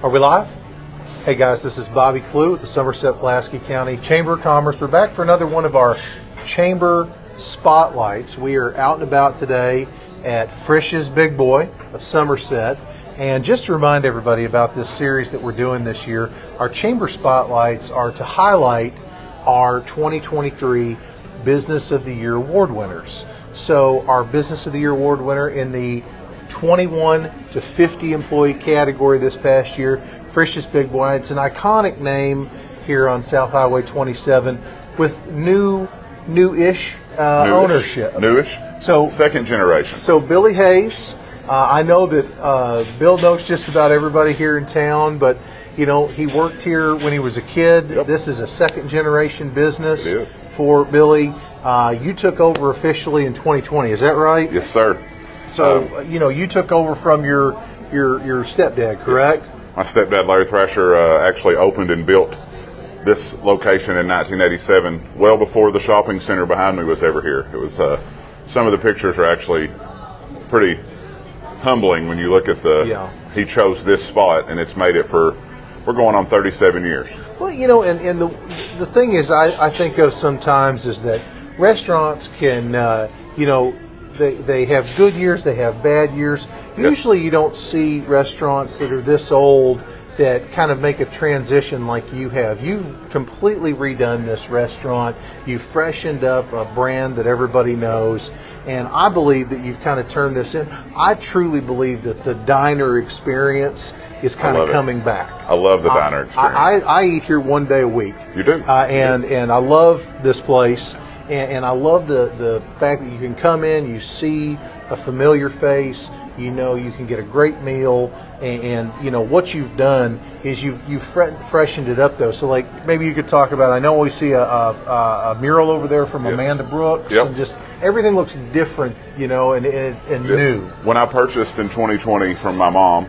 Are we live? Hey guys, this is Bobby Clue with the Somerset-Pulaski County Chamber of Commerce. We're back for another one of our chamber spotlights. We are out and about today at Frisch's Big Boy of Somerset. And just to remind everybody about this series that we're doing this year, our chamber spotlights are to highlight our 2023 Business of the Year award winners. So our Business of the Year award winner in the 21 to 50 employee category this past year, Frisch's Big Boy. It's an iconic name here on South Highway 27 with new-ish ownership. Newish. So second generation. So Billy Hayes, I know that Bill knows just about everybody here in town, but you know, he worked here when he was a kid. Yep. This is a second generation business It is. for Billy. You took over officially in 2020, is that right? Yes, sir. So, you know, you took over from your stepdad, correct? Yes. My stepdad, Larry Thrasher, actually opened and built this location in 1987, well before the shopping center behind me was ever here. It was some of the pictures are actually pretty humbling when you look at he chose this spot, and it's made it for, we're going on 37 years. Well, you know, and the thing is, I think of sometimes is that restaurants can, you know, they have good years, they have bad years. Usually you don't see restaurants that are this old that kind of make a transition like you have. You've completely redone this restaurant. You've freshened up a brand that everybody knows. And I believe that you've kind of turned this in. I truly believe that the diner experience is kind of coming back. I love the diner experience. I eat here one day a week. You do? And I love this place. And I love the fact that you can come in, you see a familiar face, you know you can get a great meal, and you know what you've done is you've freshened it up though. So like maybe you could talk about, I know we see a mural over there from Amanda Brooks, and just everything looks different, you know, and new. When I purchased in 2020 from my mom,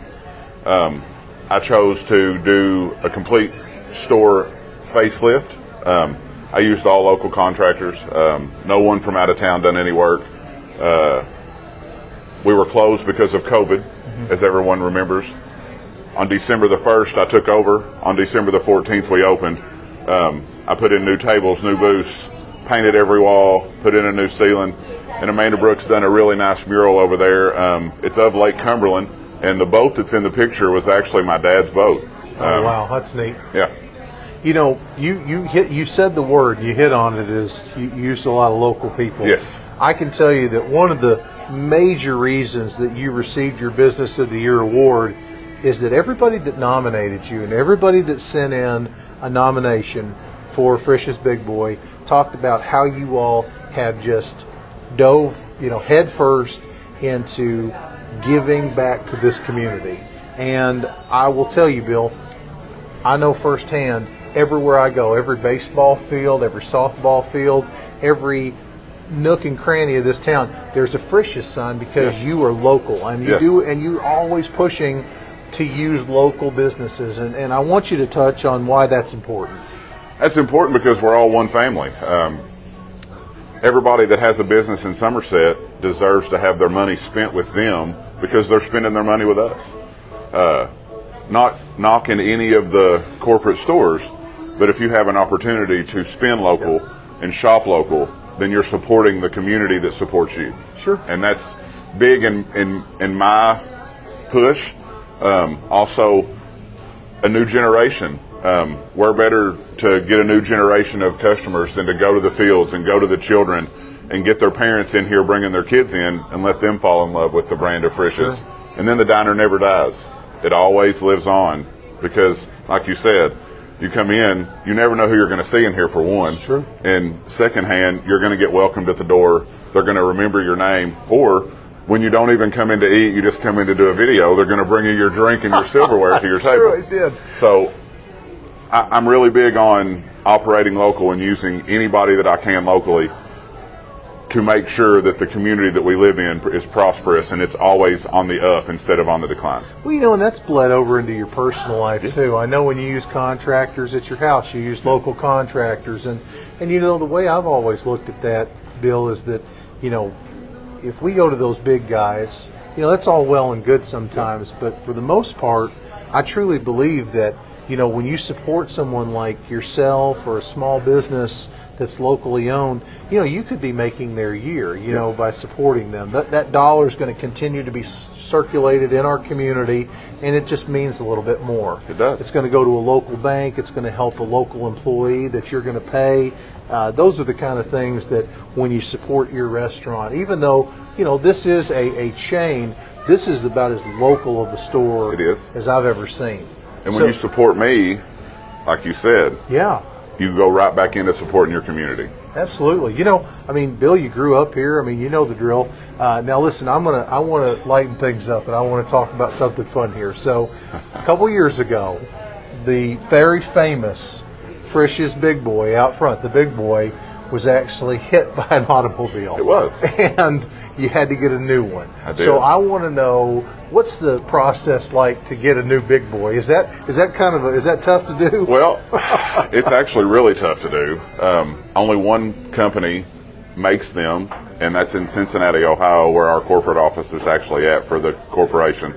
I chose to do a complete store facelift. I used all local contractors. No one from out of town done any work. We were closed because of COVID, as everyone remembers. On December the 1st, I took over. On December the 14th, we opened. I put in new tables, new booths, painted every wall, put in a new ceiling. And Amanda Brooks done a really nice mural over there. It's of Lake Cumberland, and the boat that's in the picture was actually my dad's boat. Oh, wow, that's neat. Yeah. You know, you said the word, you hit on it, is you used a lot of local people. Yes. I can tell you that one of the major reasons that you received your Business of the Year award is that everybody that nominated you and everybody that sent in a nomination for Frisch's Big Boy talked about how you all have just dove, you know, head first into giving back to this community. And I will tell you, Bill, I know firsthand, everywhere I go, every baseball field, every softball field, every nook and cranny of this town, there's a Frisch's sign because you are local, and you and you're always pushing to use local businesses. And I want you to touch on why that's important. That's important because we're all one family. Everybody that has a business in Somerset deserves to have their money spent with them because they're spending their money with us. Not knocking any of the corporate stores, but if you have an opportunity to spend local and shop local, then you're supporting the community that supports you. Sure. And that's big in my push. Also, a new generation. We're better to get a new generation of customers than to go to the fields and go to the children and get their parents in here bringing their kids in and let them fall in love with the brand of Frisch's. Sure. And then the diner never dies. It always lives on because, like you said, you come in, you never know who you're going to see in here, for one. Sure. And secondhand, you're going to get welcomed at the door. They're going to remember your name. Or when you don't even come in to eat, you just come in to do a video, they're going to bring you your drink and your silverware to your table. Sure, it did. So I'm really big on operating local and using anybody that I can locally to make sure that the community that we live in is prosperous and it's always on the up instead of on the decline. Well, you know, and that's bled over into your personal life too. I know when you use contractors at your house, you use local contractors, and you know, the way I've always looked at that, Bill, is that, you know, if we go to those big guys, you know, that's all well and good sometimes, but for the most part, I truly believe that, when you support someone like yourself or a small business that's locally owned, you could be making their year, by supporting them. That dollar is going to continue to be circulated in our community, and it just means a little bit more. It does. It's going to go to a local bank. It's going to help a local employee that you're going to pay. Those are the kind of things that when you support your restaurant, even though, this is a chain, this is about as local of a store as I've ever seen. And when you support me, like you said, you go right back into supporting your community. Absolutely. Bill, you grew up here. You know the drill. Now listen, I want to lighten things up, and I want to talk about something fun here. So, a couple years ago, the very famous Frisch's Big Boy out front, the Big Boy, was actually hit by an automobile. It was. And you had to get a new one. I did. So I want to know, what's the process like to get a new Big Boy? Is that tough to do? Well, it's actually really tough to do. Only one company makes them, and that's in Cincinnati, Ohio, where our corporate office is actually at for the corporation.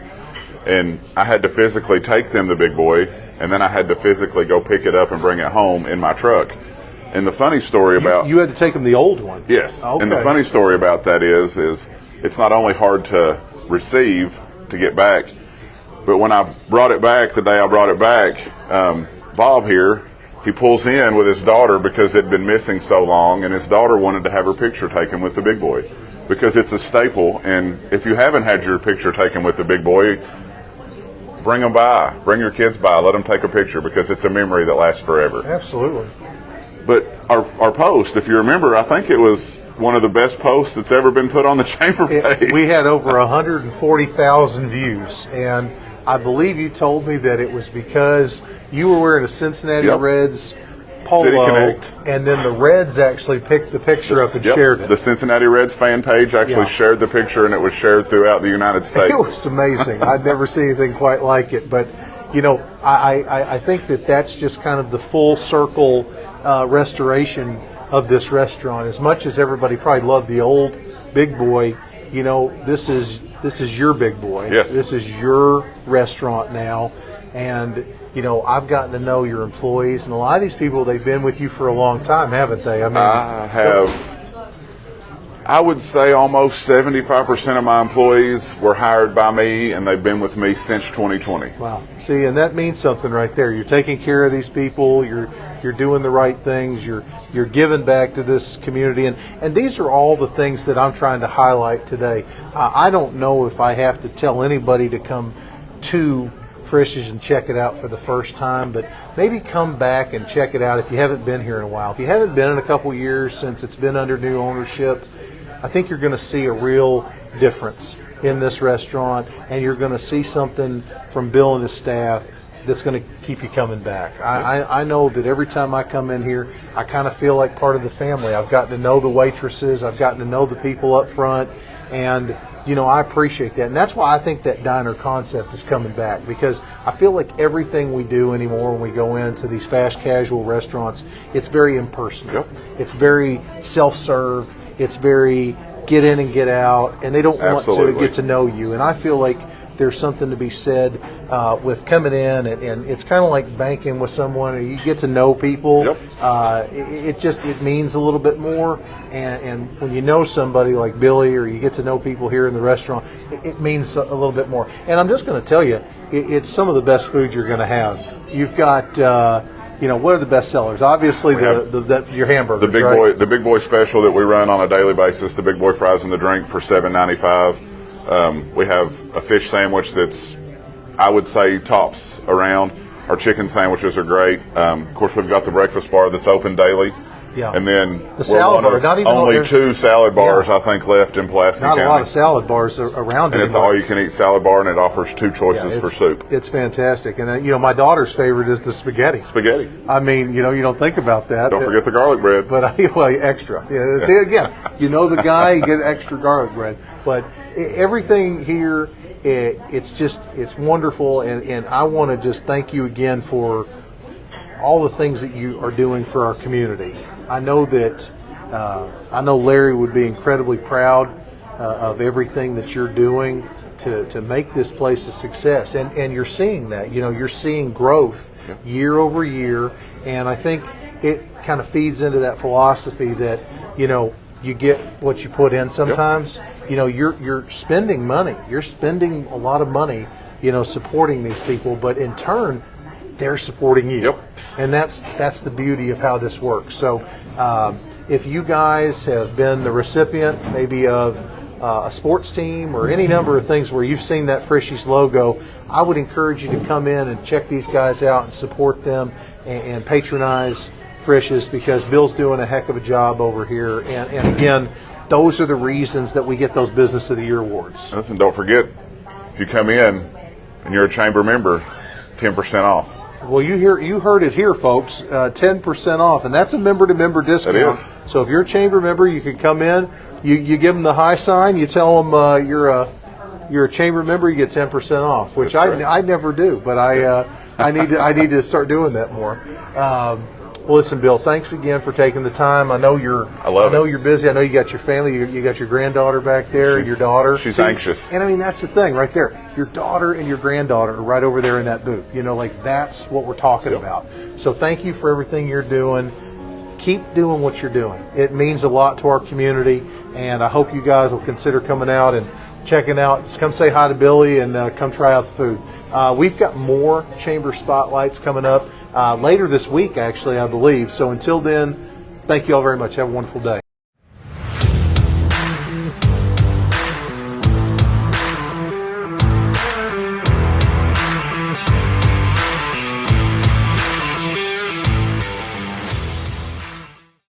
And I had to physically take them the Big Boy, and then I had to physically go pick it up and bring it home in my truck. And the funny story about... You had to take them the old one? Yes. Okay. And the funny story about that is it's not only hard to receive, to get back, but when I brought it back, the day I brought it back, Bob here, he pulls in with his daughter because it had been missing so long, and his daughter wanted to have her picture taken with the Big Boy because it's a staple. And if you haven't had your picture taken with the Big Boy, bring them by. Bring your kids by. Let them take a picture because it's a memory that lasts forever. Absolutely. But our post, if you remember, I think it was one of the best posts that's ever been put on the chamber page. We had over 140,000 views, and I believe you told me that it was because you were wearing a Cincinnati Reds polo, and then the Reds actually picked the picture up and shared it. The Cincinnati Reds fan page actually shared the picture, and it was shared throughout the United States. It was amazing. I'd never seen anything quite like it. But, I think that's just kind of the full circle restoration of this restaurant. As much as everybody probably loved the old Big Boy, this is your Big Boy. Yes. This is your restaurant now. And, I've gotten to know your employees, and a lot of these people, they've been with you for a long time, haven't they? I would say almost 75% of my employees were hired by me, and they've been with me since 2020. Wow. See, and that means something right there. You're taking care of these people. You're doing the right things. You're giving back to this community, and these are all the things that I'm trying to highlight today. I don't know if I have to tell anybody to come to Frisch's and check it out for the first time, but maybe come back and check it out if you haven't been here in a while. If you haven't been in a couple years since it's been under new ownership, I think you're going to see a real difference in this restaurant, and you're going to see something from Bill and his staff that's going to keep you coming back. I know that every time I come in here, I kind of feel like part of the family. I've gotten to know the waitresses. I've gotten to know the people up front, and I appreciate that. And that's why I think that diner concept is coming back, because I feel like everything we do anymore when we go into these fast casual restaurants, it's very impersonal. It's very self-serve. It's very get in and get out, and they don't want to get to know you. And I feel like there's something to be said with coming in, and it's kind of like banking with someone, and you get to know people. It means a little bit more, and when you know somebody like Billy, or you get to know people here in the restaurant, it means a little bit more. And I'm just going to tell you, it's some of the best food you're going to have. You've got what are the best sellers? Obviously, your hamburgers. The Big Boy special that we run on a daily basis. The Big Boy fries and the drink for $7.95. We have a fish sandwich that's, I would say, tops around. Our chicken sandwiches are great. Of course, we've got the breakfast bar that's open daily. Yeah. And then the salad bar. Not even only 2 salad bars, I think, left in Pulaski County. Not a lot of salad bars around. And it's all you can eat salad bar, and it offers 2 choices for soup. It's fantastic. And my daughter's favorite is the spaghetti. Spaghetti. You don't think about that. Don't forget the garlic bread. But extra. Yeah. See, again, the guy, you get extra garlic bread. But everything here, it's wonderful, and I want to just thank you again for all the things that you are doing for our community. I know that Larry would be incredibly proud of everything that you're doing, to make this place a success, and you're seeing that. You're seeing growth year over year, and I think it kind of feeds into that philosophy that you get what you put in. Sometimes you're spending money, you're spending a lot of money, supporting these people, but in turn they're supporting you. And that's the beauty of how this works. So if you guys have been the recipient maybe of a sports team or any number of things where you've seen that Frisch's logo, I would encourage you to come in and check these guys out and support them and patronize Frisch's, because Bill's doing a heck of a job over here. And again, those are the reasons that we get those Business of the Year awards. Listen, don't forget, if you come in and you're a chamber member, 10% off. Well, you heard it here, folks. 10% off, and that's a member-to-member discount. It is. So if you're a chamber member, you can come in. You give them the high sign. You tell them you're a chamber member. You get 10% off, which I never do, but I need to start doing that more. Well, listen, Bill, thanks again for taking the time. I know you're busy. I know you got your family. You got your granddaughter back there, and your daughter. She's anxious. And I mean, that's the thing right there. Your daughter and your granddaughter are right over there in that booth. That's what we're talking about. So thank you for everything you're doing. Keep doing what you're doing. It means a lot to our community, and I hope you guys will consider coming out and checking out. Come say hi to Billy and come try out the food. We've got more chamber spotlights coming up later this week, actually, I believe. So until then, thank you all very much. Have a wonderful day.